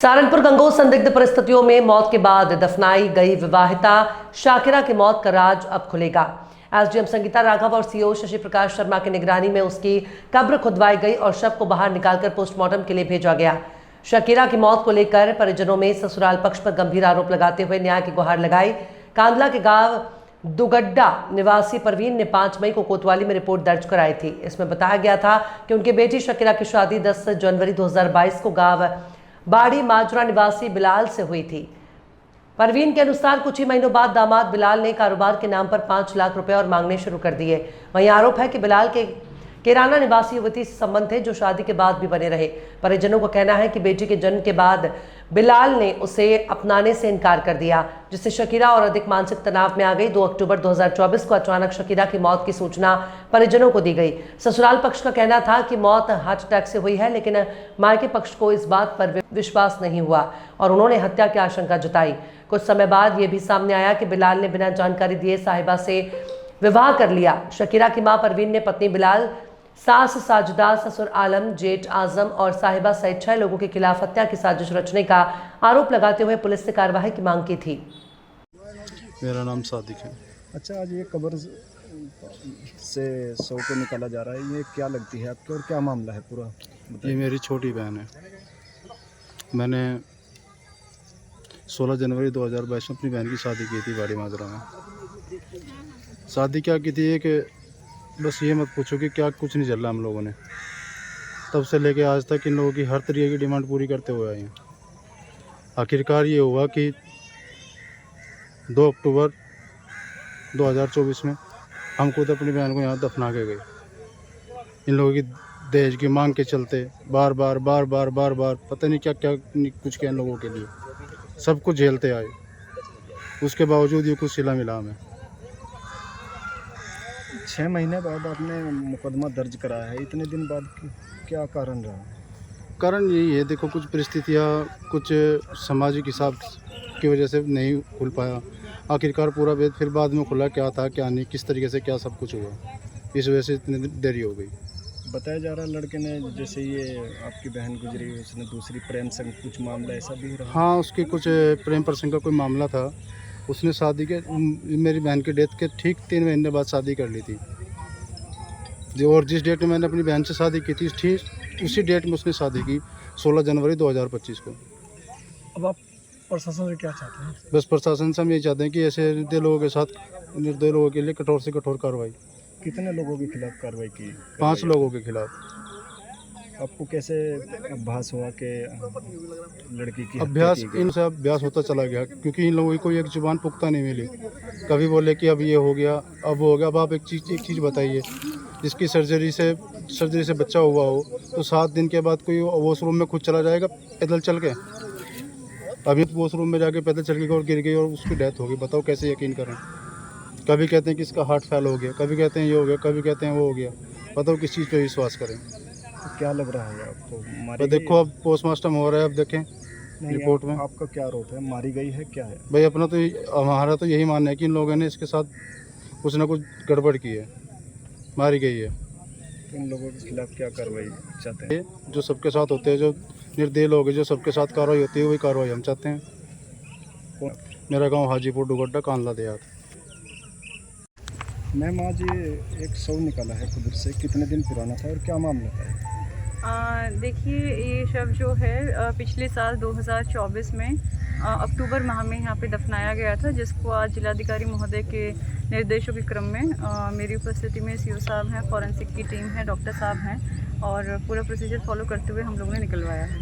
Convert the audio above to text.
सहारनपुर गंगोह संदिग्ध परिस्थितियों में मौत के बाद दफनाई गई विवाहिता शाकिरा की मौत का राज अब खुलेगा। एसडीएम संगीता राघव और सीओ शशि प्रकाश शर्मा की निगरानी में उसकी कब्र खुदवाई गई और शव को बाहर निकालकर पोस्टमार्टम के लिए भेजा गया। शाकिरा की मौत को लेकर परिजनों में ससुराल पक्ष पर गंभीर आरोप लगाते हुए न्याय की गुहार लगाई। कांदला के गांव दुगड्डा निवासी परवीन ने 5 मई को कोतवाली में रिपोर्ट दर्ज कराई थी। इसमें बताया गया था कि उनकी बेटी शाकिरा की शादी 10 जनवरी 2022 को गांव बाड़ी माजरा निवासी बिलाल से हुई थी। परवीन के अनुसार कुछ ही महीनों बाद दामाद बिलाल ने कारोबार के नाम पर 5 लाख रुपए और मांगने शुरू कर दिए। वहीं आरोप है कि बिलाल के किराना निवासी युवती से संबंध थे जो शादी के बाद भी बने रहे। परिजनों का कहना है कि बेटी के जन्म के बाद बिलाल ने उसे अपनाने से इनकार कर दिया, जिससे शाकिरा और अधिक मानसिक तनाव में आ गई। 2 अक्टूबर 2024 को अचानक शाकिरा की मौत की सूचना परिजनों को दी गई। ससुराल पक्ष का कहना था कि मौत हार्ट अटैक से हुई है, लेकिन मायके पक्ष को इस बात पर विश्वास नहीं हुआ और उन्होंने हत्या की आशंका जताई। कुछ समय बाद यह भी सामने आया कि बिलाल ने बिना जानकारी दिए साहिबा से विवाह कर लिया। शाकिरा की मां परवीन ने पत्नी बिलाल, सास साजिदा, ससुर आलम, जेठ आजम और साहिबा सहित 6 लोगों के खिलाफ हत्या की साजिश रचने का आरोप लगाते हुए पुलिस से कार्रवाई की मांग की थी। मेरा नाम सादिक है। अच्छा, आज ये कब्र से शव को निकाला जा रहा है, ये क्या लगती है आपको और क्या मामला है पूरा? ये मेरी छोटी बहन है। मैंने 16 जनवरी 2022 में अपनी बहन की शादी की थी बाड़ी माजरा में। शादी क्या की थी कि बस ये मत पूछो कि क्या कुछ नहीं चल रहा। हम लोगों ने तब से लेके आज तक इन लोगों की हर तरीके की डिमांड पूरी करते हुए आए हैं। आखिरकार ये हुआ कि 2 अक्टूबर 2024 में हम खुद अपनी बहन को यहाँ दफना के गए। इन लोगों की दहेज की मांग के चलते बार बार पता नहीं क्या क्या कुछ किया इन लोगों के लिए, सब कुछ झेलते आए। उसके बावजूद ये कुछ सिला मिला में 6 महीने बाद आपने मुकदमा दर्ज कराया है, इतने दिन बाद क्या कारण रहा? कारण यही है, देखो कुछ परिस्थितियाँ, कुछ सामाजिक हिसाब की वजह से नहीं खुल पाया। आखिरकार पूरा वेद फिर बाद में खुला, क्या था क्या नहीं, किस तरीके से क्या सब कुछ हुआ, इस वजह से इतनी देरी हो गई। बताया जा रहा है लड़के ने, जैसे ये आपकी बहन गुजरी, उसने दूसरी प्रेम संग कुछ मामला ऐसा भी रहा? हाँ, उसकी कुछ प्रेम प्रसंग का कोई मामला था। उसने शादी के मेरी बहन की डेथ के ठीक 3 महीने बाद शादी कर ली थी जो, और जिस डेट में मैंने अपनी बहन से शादी की थी ठीक उसी डेट में उसने शादी की, 16 जनवरी 2025 को। अब आप प्रशासन से क्या चाहते हैं? बस प्रशासन से हम यही चाहते हैं कि ऐसे निर्दय लोगों के लिए कठोर से कठोर कार्रवाई। कितने लोगों के खिलाफ कार्रवाई की? 5 लोगों के खिलाफ। आपको कैसे आभास हुआ कि लड़की की अभ्यास इनसे अभ्यास होता चला गया, क्योंकि इन लोगों को एक जुबान पुख्ता नहीं मिली। कभी बोले कि अब ये हो गया, अब वो हो गया। अब आप एक चीज़ बताइए, जिसकी सर्जरी से बच्चा हुआ हो तो 7 दिन के बाद कोई वॉशरूम में खुद चला जाएगा पैदल चल के? अभी वॉशरूम में जाके पैदल चल के और गिर गई और उसकी डेथ हो गई। बताओ कैसे यकीन करें? कभी कहते हैं कि इसका हार्ट फेल हो गया, कभी कहते हैं ये हो गया, कभी कहते हैं वो हो गया। बताओ किस चीज़ पे विश्वास करें? तो क्या लग रहा है आपको? तो देखो अब पोस्टमार्टम हो रहा है, अब देखें रिपोर्ट में। आपका क्या आरोप है? मारी गई है क्या है? भाई हमारा तो यही मानना है कि इन लोगों ने इसके साथ कुछ ना कुछ गड़बड़ की है, मारी गई है। तो इन लोगों के खिलाफ क्या कार्रवाई चाहते हैं? जो सबके साथ होते हैं, जो निर्दयी लोग हैं, जो सबके साथ कार्रवाई होती है, वही कार्रवाई हम चाहते हैं। मेरा गांव हाजीपुर दुगड्डा, कांदला देहात। मैम, आज ये एक शव निकाला है कब्र से, कितने दिन पुराना था और क्या मामला था? देखिए, ये शव जो है पिछले साल 2024 में अक्टूबर माह में यहाँ पे दफनाया गया था, जिसको आज जिलाधिकारी महोदय के निर्देशों के क्रम में मेरी उपस्थिति में सीओ साहब हैं, फॉरेंसिक की टीम है, डॉक्टर साहब हैं और पूरा प्रोसीजर फॉलो करते हुए हम लोगों ने निकलवाया है।